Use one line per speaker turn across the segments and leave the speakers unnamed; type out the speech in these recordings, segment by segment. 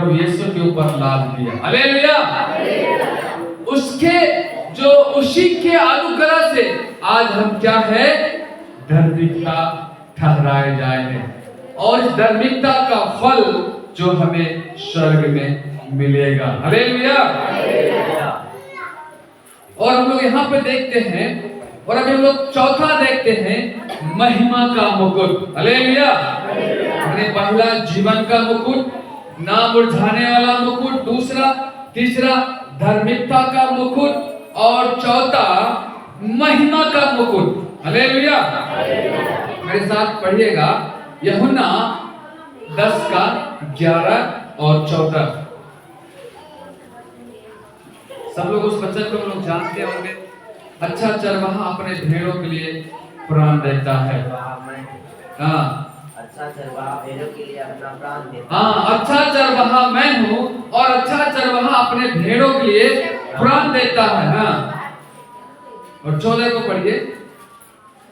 प्रभु यीशु के ऊपर लाद दिया। हालेलुया। उसके जो उसी के अनुग्रह से आज हम क्या है, धार्मिकता ठहराए जाए हैं और इस धार्मिकता का फल जो हमें स्वर्ग में मिलेगा। हालेलुया। और हम लोग यहाँ पे देखते हैं, और अभी हम लोग चौथा देखते हैं, महिमा का मुकुट। हालेलुया। अपने पहला जीवन का मुकुट, ना मुरझाने वाला मुकुट, दूसरा, तीसरा धार्मिकता का मुकुट, और चौथा महिमा का मुकुट। हालेलुया। मेरे साथ पढ़िएगा यूहन्ना 10 का 11 और 14। सब लोग उस वचन को लोग जानते होंगे। अच्छा चरवाहा अपने भेड़ों के लिए प्राण देता है। हाँ,
अच्छा चरवाहा भेड़ों के लिए अपना प्राण देता
है। हाँ, अच्छा चरवाहा मैं हूँ और अच्छा चरवाहा अपने भेड़ों के लिए प्राण देता है। हाँ, और 14 को पढ़िए।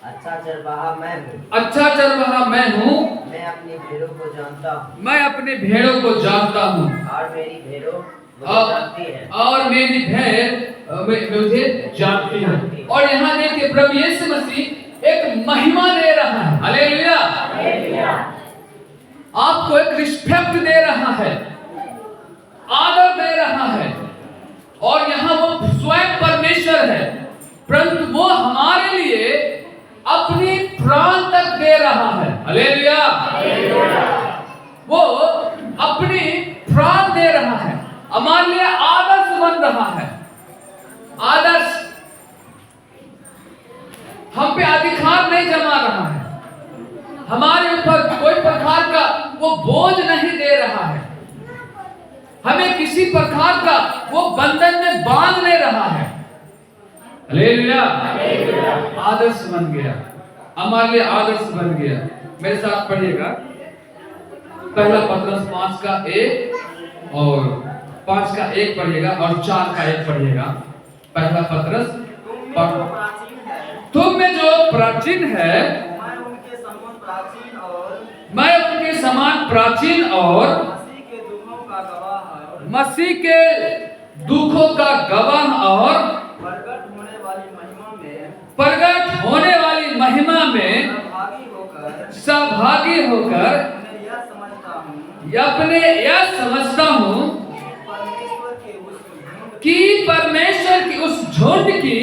अच्छा चरवाहा मैं हूँ,
अच्छा चरवाहा मैं हूँ,
मैं अपनी भेड़ों को जानता हूँ,
मैं अपने भेड़ों को जानता हूँ,
और मेरी भेड़ों मुझे जानती है,
और मेरी भेड़ मुझे जानती है। और यहाँ देखिए प्रभु यीशु मसीह एक महिमा दे रहा है। हालेलुया। आपको एक रिस्पेक्ट दे रहा है, आदर दे रहा है, और यहाँ वो स्वयं परमेश्वर है, परंतु वो हमारे लिए अपनी प्राण तक दे रहा है। हालेलुया। वो अपनी प्राण दे रहा है, हमारे लिए आदर्श बन रहा है। आदर्श हम पे अधिकार नहीं जमा रहा है, हमारे ऊपर कोई प्रकार का वो बोझ नहीं दे रहा है, हमें किसी प्रकार का वो बंधन में बांध नहीं रहा है। हालेलुया। आदर्श बन गया, हमारे लिए आदर्श बन गया। मेरे साथ पढ़िएगा पहला पत्रस 5 का 1 और 5 का 1 पढ़िएगा और 4 का 1 पढ़िएगा। पहला पत्रस, तुम में जो प्राचीन है,
मैं उनके समान प्राचीन और
मैं उनके समान प्राचीन और
मसीह के दुखों का गवाह और
प्रगट होने वाली महिमा में सहभागी होकर अपने यह समझता हूँ कि परमेश्वर की उस झुंड की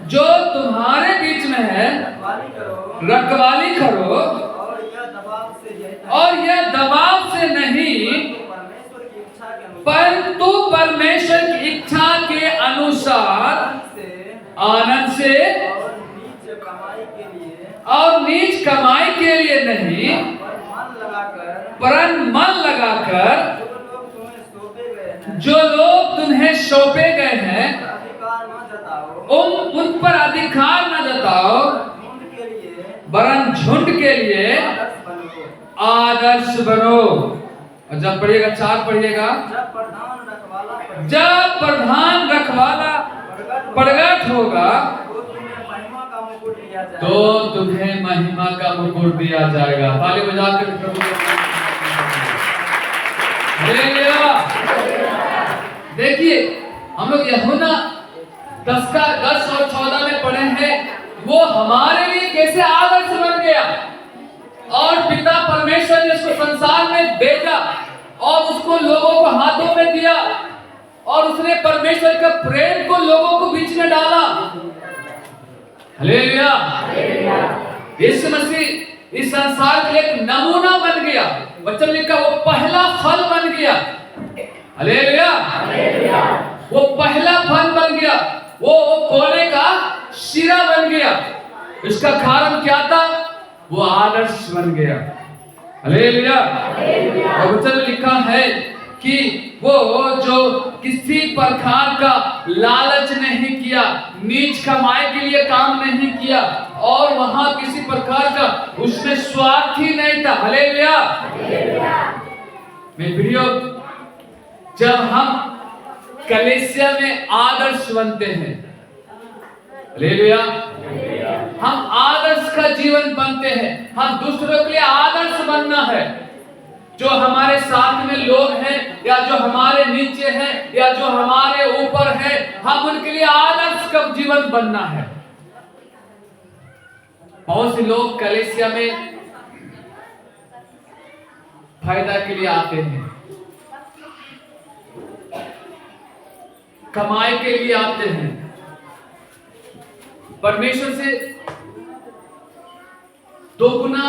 जो तुम्हारे बीच में है रखवाली करो, और यह दबाव से नहीं परंतु परमेश्वर की इच्छा के अनुसार आनंद से और नीच कमाई के लिए नहीं, परंतु मन लगाकर जो लोग तुम्हें सौंपे गए हैं उन पर अधिकार न जताओ, वरन झुंड के लिए आदर्श बनो। और जब पढ़िएगा 4 पढ़िएगा, जब प्रधान रखवाला प्रगट होगा तो तुम्हें महिमा का मुकुट दिया जाएगा। ताली बजाकर प्रभु देखिए, हम लोग यूहन्ना 10 का 10 और 14 में पढ़े हैं, वो हमारे लिए कैसे आदर्श बन गया, और पिता परमेश्वर ने उसको संसार में भेजा और उसको लोगों को हाथों में दिया, और उसने परमेश्वर का प्रेम को लोगों को बीच में डाला। हालेलुया। यीशु मसीह इस संसार के एक नमूना बन गया। वचन लिखा वो पहला फल बन गया। हालेलुया। वो पहला फल बन गया, वो कोने का सिरा बन गया। इसका कारण क्या था? वो आदर्श बन गया। हालेलुया। और वचन में लिखा है कि वो जो किसी प्रकार का लालच नहीं किया, नीच कमाई के लिए काम नहीं किया, और वहां किसी प्रकार का उसमें स्वार्थ ही नहीं था। हालेलुया। मेरे प्रियो, जब हम कलीसिया में आदर्श बनते हैं, हालेलुया, हम आदर्श का जीवन बनते हैं, हम दूसरों के लिए आदर्श बनना है। जो हमारे साथ में लोग हैं या जो हमारे नीचे हैं या जो हमारे ऊपर है, हम उनके लिए आदर्श का जीवन बनना है। बहुत से लोग कलीसिया में फायदा के लिए आते हैं, कमाई के लिए आते हैं, परमेश्वर से दोगुना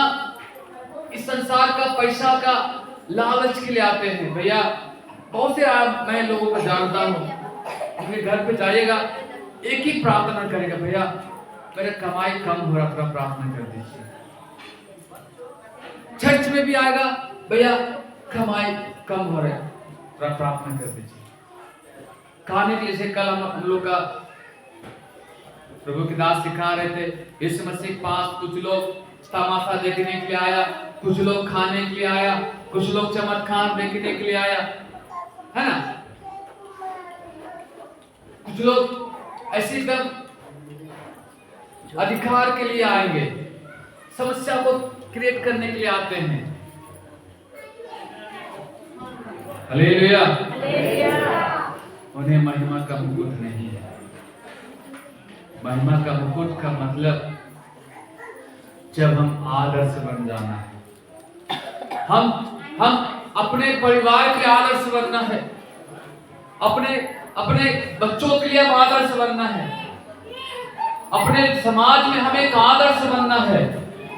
इस संसार का पैसा का लालच के लिए आते हैं। भैया बहुत से मैं लोगों को जानता हूं, अपने घर पे जाइएगा एक ही प्रार्थना करेगा, भैया मेरा कमाई कम हो रहा, थोड़ा प्रार्थना कर दीजिए। चर्च में भी आएगा, भैया कमाई कम हो रहा है, थोड़ा प्रार्थना कर दीजिए। खाने के जैसे कल हम लोग का प्रभु के दास सिखा रहे थे, यीशु मसीह के पास कुछ लोग तमाशा देखने के लिए आया, कुछ लोग खाने के लिए आया, कुछ लोग चमत्कार देखने के लिए आया, है ना। कुछ लोग ऐसे एकदम अधिकार के लिए आएंगे, समस्या को क्रिएट करने के लिए आते हैं। हालेलुया। उन्हें महिमा का मुकुट नहीं है। महिमा का मुकुट का मतलब जब हम आदर्श बन जाना है, हम अपने परिवार के आदर्श बनना है, अपने बच्चों के लिए हम आदर्श बनना है, अपने समाज में हमें एक आदर्श बनना है।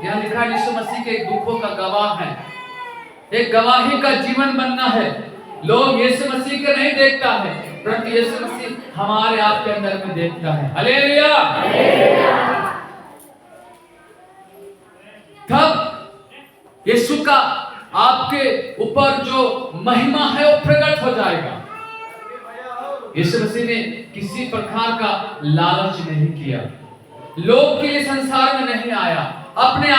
यहाँ लिखा है यीशु मसीह के दुखों का गवाह है, एक गवाही का जीवन बनना है। लोग यीशु मसीह को नहीं देखता है, परंतु यीशु मसीह हमारे आपके अंदर में देखता है। हालेलुया। तब यीशु का आपके ऊपर जो महिमा है वो प्रकट हो जाएगा। यीशु मसीह ने किसी प्रकार का लालच नहीं किया, लोग के लिए संसार में नहीं आया, अपने